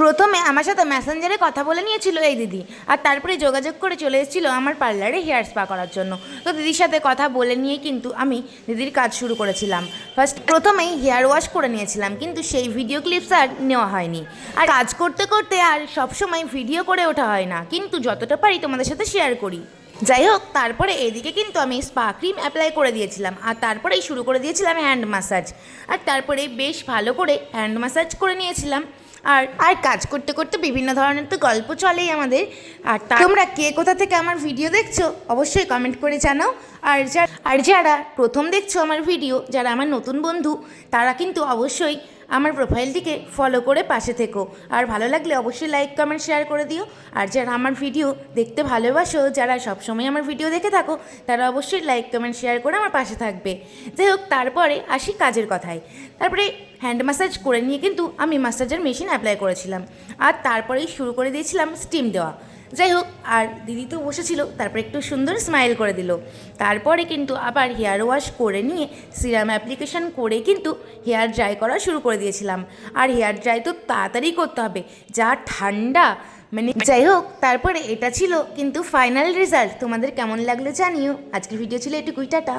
প্রথমে আমার সাথে মেসেঞ্জারে কথা বলে নিয়েছিল এই দিদি, আর তারপরে যোগাযোগ করে চলে এসেছিলো আমার পার্লারে হেয়ার স্পা করার জন্য। তো দিদির সাথে কথা বলে নিয়ে কিন্তু আমি দিদির কাজ শুরু করেছিলাম। প্রথমেই হেয়ার ওয়াশ করে নিয়েছিলাম, কিন্তু সেই ভিডিও ক্লিপস আর নেওয়া হয়নি। আর কাজ করতে করতে আর সবসময় ভিডিও করে ওঠা হয় না, কিন্তু যতটা পারি তোমাদের সাথে শেয়ার করি। যাই হোক, তারপরে এদিকে কিন্তু আমি স্পা ক্রিম অ্যাপ্লাই করে দিয়েছিলাম, আর তারপরেই শুরু করে দিয়েছিলাম হ্যান্ড ম্যাসাজ। আর তারপরে বেশ ভালো করে হ্যান্ড ম্যাসাজ করে নিয়েছিলাম। আর আর কাজ করতে করতে বিভিন্ন ধরনের তো গল্প চলেই আমাদের। আর তোমরা কে কোথা থেকে আমার ভিডিও দেখছো অবশ্যই কমেন্ট করে জানাও। আর যারা প্রথম দেখছো আমার ভিডিও, যারা আমার নতুন বন্ধু, তারা কিন্তু অবশ্যই আমার প্রোফাইলটিকে ফলো করে পাশে থেকো। আর ভালো লাগলে অবশ্যই লাইক কমেন্ট শেয়ার করে দিও। আর যারা আমার ভিডিও দেখতে ভালোবাসো, যারা সবসময় আমার ভিডিও দেখে থাকো, তারা অবশ্যই লাইক কমেন্ট শেয়ার করে আমার পাশে থাকবে। যাই হোক, তারপরে আসি কাজের কথায়। তারপরে হ্যান্ড ম্যাসাজ করে নিয়ে কিন্তু আমি ম্যাসাজের মেশিন অ্যাপ্লাই করেছিলাম, আর তারপরেই শুরু করে দিয়েছিলাম স্টিম দেওয়া। যাই হোক, আর দিদি তো বসেছিল, তারপরে একটু সুন্দর স্মাইল করে দিল। তারপরে কিন্তু আবার হেয়ার ওয়াশ করে নিয়ে সিরাম অ্যাপ্লিকেশন করে কিন্তু হেয়ার ড্রাই করা শুরু করে দিয়েছিলাম। আর হেয়ার ড্রাই তো তাড়াতাড়ি করতে হবে, যা ঠান্ডা মানে। যাই হোক, তারপরে এটা ছিল কিন্তু ফাইনাল রেজাল্ট। তোমাদের কেমন লাগলো জানিও। আজকের ভিডিও ছিল এটুকুই, টাটা।